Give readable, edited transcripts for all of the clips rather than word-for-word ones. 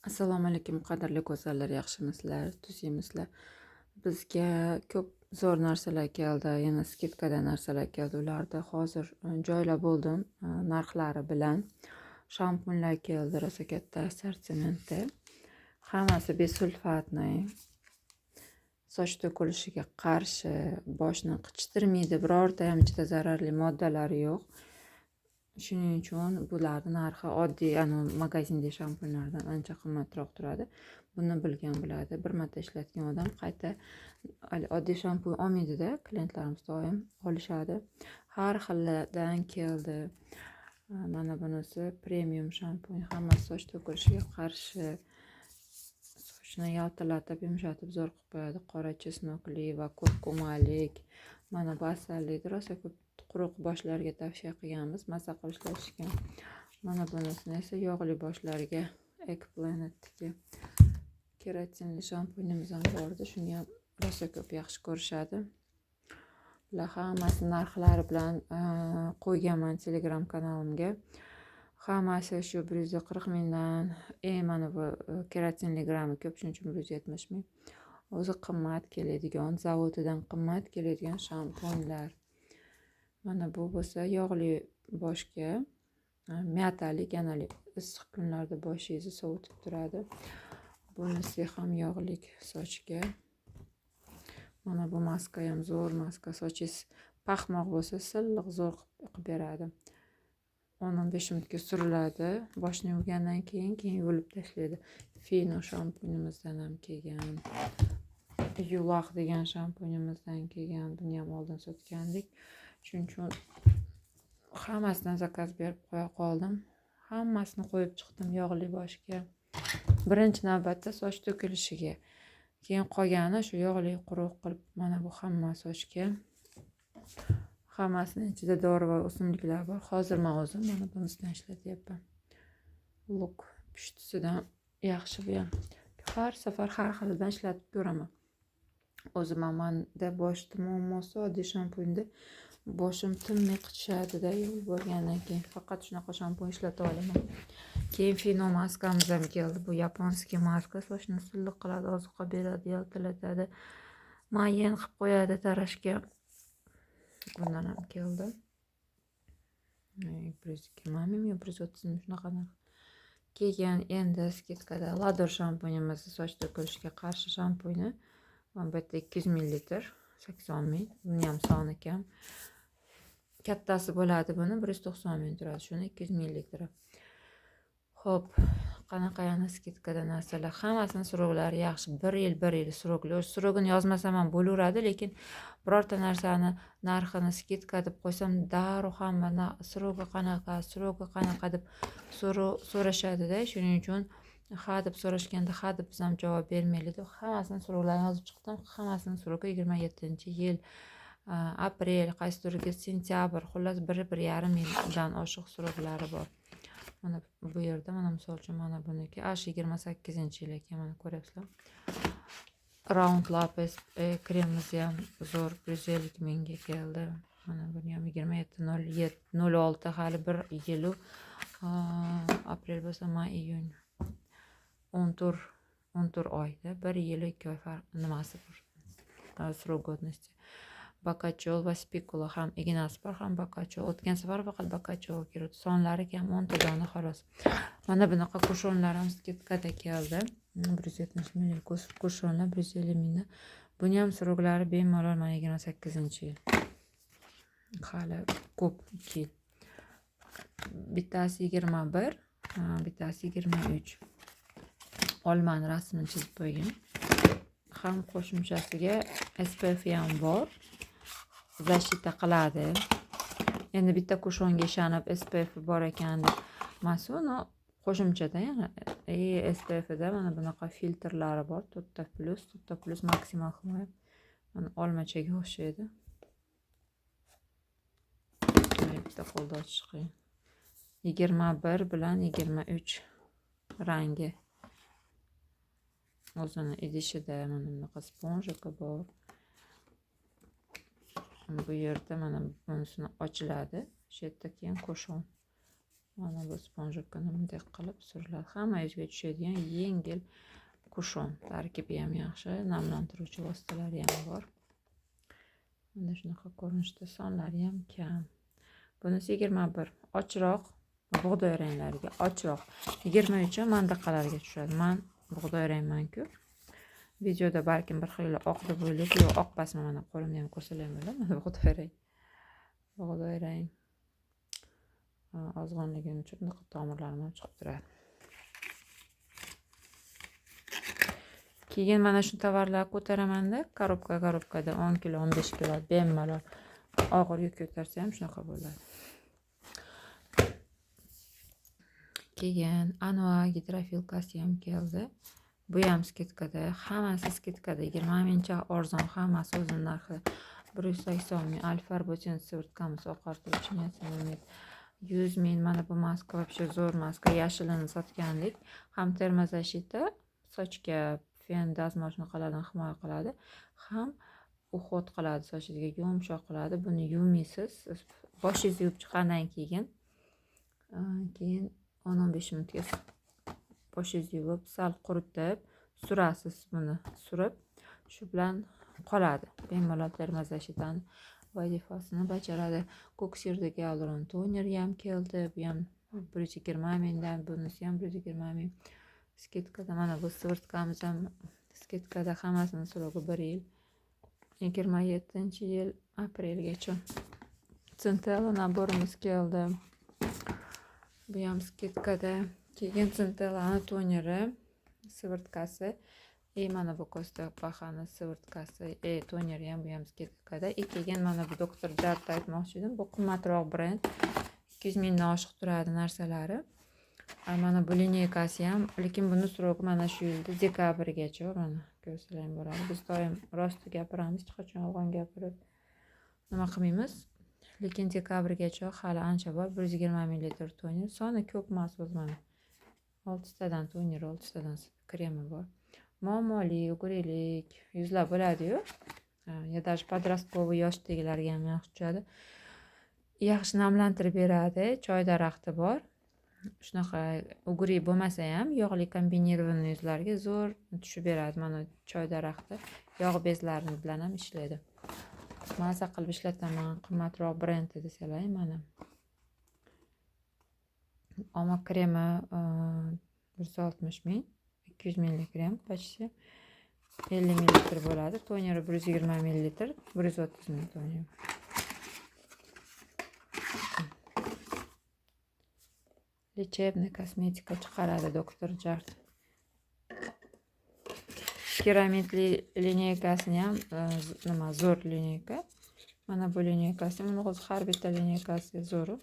Assalomu alaykum qadrli go'zallar, yaxshimisizlar, tuzingmisizlar? Bizga ko'p zo'r narsalar keldi, yana skidkada narsalar keldi. Ularni hozir joylab bo'ldim narxlari bilan. Shampunlar keldi, rosa katta assortimentda. Hammasi besulfatniy. Soch to'kilishiga qarshi, boshni qichtirmaydi, birorta ham ichida zararli moddalari yo'q. Shuning uchun bularning narxi oddiy magazindagi shampunlardan ancha qimmatroq turadi. Buni bilgan biladi. Bir marta ishlatgan odam qayta oddiy shampun olmaydi-da, klientlarimiz doim olishadi. Har xillardan keldi. Mana bunisi premium shampun, hammasi soch to'kilishiga qarshi. Sochni yaltiratib, yumshatib zo'r qilib qo'yadi. Qora chesnokli va kurkumalik. Mana bu asalli, rosa ko'p quruq boshlarga tavsiya qilganmiz, maza qilib ishlatishga. Mana bunisini esa yog'li boshlarga Ekplanet'dagi keratinli shampunimiz ham bor edi. Shuni ham rosa ko'p yaxshi ko'rishadi. Ular hammasi narxlari bilan qo'yganman Telegram kanalimga. Hammasi shu 140 mingdan. Mana bu keratinli grammi ko'p, shuning uchun 170 ming. O'zi qimmat keladigan, zavodidan qimmat keladigan shampunlar. Mana bu bo'lsa yog'li boshga, miyatalik, issiq kunlarda boshingizni sovutib turadi. Bunisi ham yog'lik sochga. Mana bu maska ham zo'r maska, sochingiz paxmoq bo'lsa silliq zo'r qilib beradi. 10-15 minutga suriladi. Boshni yuvgandan keyin yuvib tashlaydi. Fino shampunimizdan ham kelgan. Yulaq degan shampunimizdan kelgan. Buni ham oldin sotgandik. Shuning uchun hammasidan zakaz berib qo'ya qoldim. Hammasini qo'yib chiqdim yog'li boshga. Birinchi navbatda soch to'kilishiga. Keyin qolgani shu yog'li quruq qilib, mana bu hamma sochga. Hammasining ichida dori va o'simliklar bor. Hozir men o'zim mana bunisidan ishlatyapman. Look pushtisidan yaxshi bu ham. Har safar har xilidan ishlatib ko'raman. O'zim manda boshda muammosi oddiy shampunda boshim tinmay qichishadi-da, yuvib bo'lgandan keyin faqat shunaqa shampun ishlata olaman. Keyin Fino maskamiz ham keldi. Bu yaponskiy maska, sochni silliq qiladi, oziqa beradi, yaltiratadi, mayin qilib qo'yadi tarashga. Bundan ham keldi. 120 ming yo 130 ming shunaqa narx. Keyin endi skidkada Lador shampunimiz, soch to'kilishiga qarshi shampuni. Bu yerda 200 ml 80 ming. Buni ham soni kam. Kattasi bo'ladi buni 190 ming turadi. Shuni 200 ml. Xo'p, qanaqa yana skidkada narsalar? Hammasining suroglari yaxshi. 1 yil surogli. Surogini yozmasam ham bo'laveradi, lekin birorta narsani narxini skidka deb qo'ysam, darrov hamma surogi qanaqa deb so'rashadi-da. Shuning uchun ha deb so'rashganda ha deb biz ham javob bermaylik deb hammasining suroglarini yozib chiqdim. Hammasining surogi 27-yil, aprel, qaysidirga sentyabr, xullas 1-1,5 yildan oshiq suroglari bor. Mana bu yerda mana misol uchun mana buniki 28-yil ekan, mana ko'ryapsizlar. Round Lapis kremimiz ham zo'r 150 mingga keldi. Mana buni ham 27/06 hali 1 yilu aprel bo'lsa may iyun 10 tur oyda 1 yil 2 oy farq nimasi bor. Srok godnosti. Bakachol va spikula ham ignasi bor, ham bakachol. O'tgan safar faqat bakachol kirdi. Sonlari kam 10 ta dona xolos. Mana bunaqa kushonlar ham skidkada keldi. 170 ming kushonlar 150 mingdan. Buni ham suroglari bemalol mana 28-yil. Hali ko'p 2 yil. Bittasi 21, bittasi 23. Olmani rasmini chizib qo'ygan. Ham qo'shimchasiga SPF ham bor. Zashita qiladi. Endi bitta kushonga ishonib SPF bor ekan deb mas'ulni qo'shimchada yana SPF da mana bunaqa filtrlari bor. 4+, maksimal himoya. Mana olmachaga o'xshaydi. Bitta qo'lda ochish qiyin. 21 bilan 23 rangi. O'zini idishida mana bunaqa sponjika bor. Bu yerda mana bunisini ochiladi. Shu yerda keyin qo'shon. Mana bu sponjikani bunday qilib suriladi. Hamma yuzga tushadigan yengil kushon. Tarkibi ham yaxshi, namlantiruvchi vositalari ham bor. Mana shunaqa ko'rinishda, sonlari ham kam. Bunisi 21, ochroq, bug'doy ranglariga ochroq. 23 mandaqalarga tushadi. Men bug'doy rangman-ku. Videoda balkim bir xil oq deb o'ylab, yo'q, oq pasma, mana qo'limda ham ko'rsalar bo'ladi. Mana bug'doy rang. Bug'doy rang. Ozg'inligim uchun bunaqa tomirlarim ham chiqib turadi. Keyin mana shu tovarlarni ko'taraman-da, korobkada 10 kilo, 15 kilo bemalol og'ir yuk ko'tarsa ham shunaqa bo'ladi. Keyin Anva gidrofilkasi ham keldi. Bu ham skidkada, hammasi skidkada, 20 mingcha arzon, hammasi o'zining narxi. 180 ming. Alfa-Arbutin svirtkamiz oqartiruvchi niyatlanib 100 ming. Mana bu maska вообще zo'r maska, yashilini sotgandik. Ham termozashita, sochga fen, dazmol shunaqalardan himoya qiladi, ham uhod qiladi, sochingizga yumshoq qiladi. Buni yuvmaysiz, boshingizni yuvib chiqqandan keyin 10-15 minutga boshingizni yuvib, sal quritib, surasiz. Buni surib, shu bilan qoladi. Bemalol termozashitani vazifasini bajaradi. Ko'ksirda gyaluron toner ham keldi. Bu ham 120 mingdan, bunisi ham 120 ming. Skidkada mana bu svirtkamiz ham skidkada, hammasini srogi 1 yil. 27-yil aprelgacha. Centella naborimiz keldi. Bu ham skidkada. Keyin Centellani toneri, svirtkasi, mana bu Costa Pahani svirtkasi, toneri ham, bu ham skidkada. Keyin mana bu Dr. Jart aytmoqchi edim. Bu qimmatroq brend. 200 mingdan oshiq turadi narsalari. Mana bu lineykasi ham, lekin buni srogi mana shu yilda dekabrgacha, mana ko'rsalar ham bo'ladi. Biz doim rost gapiramiz, hech qachon yolg'on gapirib nima qilmaymiz. Lekin dekabrgacha hali ancha bor. 120 ml toner. Soni ko'p emas o'zi, mana 6 tadan toner, 6 tadan kremi bor. Muammoli, ugrilik, yuzlab bo'ladi-yu. Ya даже подростковый yoshdagilarga ham yaxshi tushadi. Yaxshi namlantirib beradi. Choy daraxti bor. Shunaqa ugri bo'lmasa ham yog'li kombinirованный yuzlarga zo'r tushib beradi. Mana choy daraxti yog' bezlari bilan ham ishlaydi. Maza qilib ishlataman, qimmatroq brend desalar, mana. Olma kremi 160 ming, 200 ml krem, почти 50 ml bo'ladi. Toneri 120 ml, 130 ming toner. Lechebniy kosmetika chiqaradi Dr. Jart. Keramidli lineykasini ham nima zo'r lineyka. Mana bu lineykasi, buni o'zi har bitta lineykasi zo'r.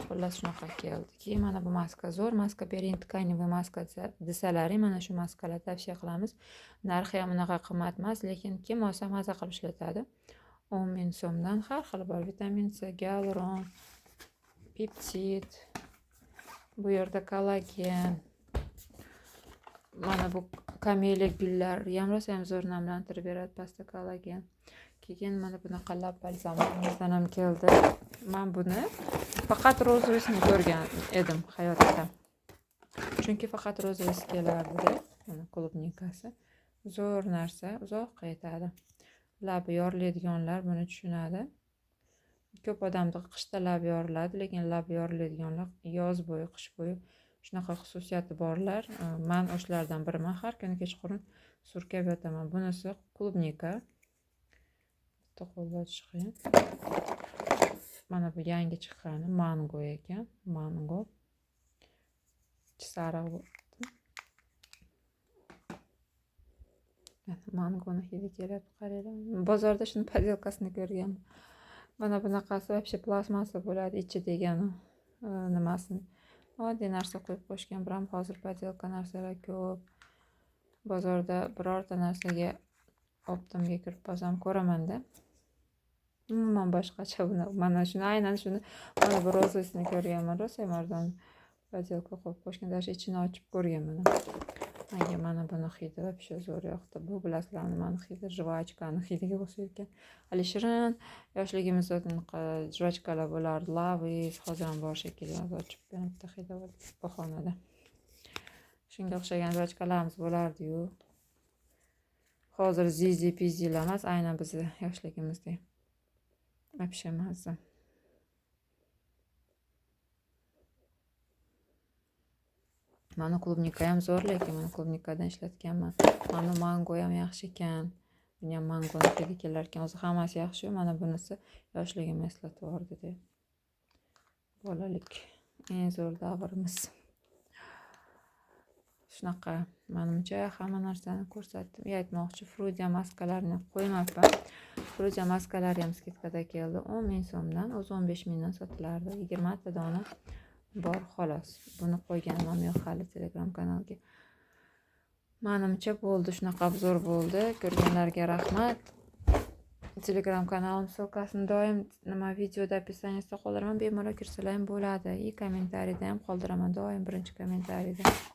Xullas shunaqa keldi. Keyin mana bu maska zo'r, maska bering, tkanivoy maska desalaring, mana shu maskalar tavsiya qilamiz. Narxi ham unaqa qimmat emas, lekin kim olsa maza qilib ishlatadi. 10 ming so'mdan har xil bor. Vitamin C, gyaluron, peptid, bu yerda kollagen. Mana bu kameliya gullari ham rosa ham zo'r namlantirib beradi, pasta kollagen. Keyin mana bunaqa lab balzamimizdan ham keldi. Men buni faqat rozovosini ko'rgan edim hayotda. Chunki faqat rozovos kelardi. Mana klubnikasi. Zo'r narsa, uzoqqa yetadi. Labi yoriladiganlar buni tushunadi. Ko'p odamda qishda lab yoriladi, lekin lab yoriladiganlar yoz bo'yi, qish bo'yi shunaqa xususiyati borlar. Men o'shalardan biriman. Har kuni kechqurun surkab yotaman. Bunisi klubnika. Qo'lda chiqqan. Mana bu yangi chiqqani mango ekan. Mango. Sariq bo'ldi. Mangoni hidi kelib qarayman. Bozorda shuni podelkasini ko'rganman. Mana bunaqasi вообще plasmassa bo'ladi, ichi degani nimasini. Oddiy narsa qo'yib qo'shgan, biram hozir podelka narsalar ko'p. Bozorda birorta narsaga optimga kirib bozam ko'raman-da. Umuman boshqacha buni. Mana shuni, aynan shuni, mana bu rozasini ko'rganman. Rosa arzon podelka qo'yib qo'shgan, даже ichini ochib ko'rganman. Menga mana buni hidi вообще zo'r yoqdi. Bu bilasizlarmi, mani hidi jvachkani hidiga o'xshaydi ekan. Hali shirin yoshligimizda jvachkalar bo'lardi. Lavis hozir ham bor shekilli, ochib bitta hidi bor bahonada. Shunga o'xshagan jvachkalarimiz bo'lardi-yu. Hozir zizi pizilar emas, aynan bizni yoshligimizda. Вообще mazza. Mana klubnika ham zo'r, lekin men klubnikadan ishlatganman. Mana mango ham yaxshi ekan. Buni ham mangoni hidi kelar ekan. O'zi hammasi yaxshi-yu, mana bunisi yoshligimni eslatib yubordi-da. Bolalik eng zo'r davrimiz. Shunaqa, menimcha hamma narsani ko'rsatdim. Aytmoqchi, Frudia maskalarni qo'ymabman. Frudia maskalari ham skidkada keldi. 10 ming so'mdan, o'zi 15 mingdan sotilardi. 20 ta dona bor xolos. Buni qo'yganman yo'q hali Telegram kanalga. Menimcha bo'ldi, shunaqa obzor bo'ldi. Ko'rganlarga rahmat. Telegram kanalim ссылкасini doim videoda описаниесida qoldiraman. Bemalol kirsalar ham bo'ladi. И kommentariyda ham qoldiraman doim birinchi kommentariyda.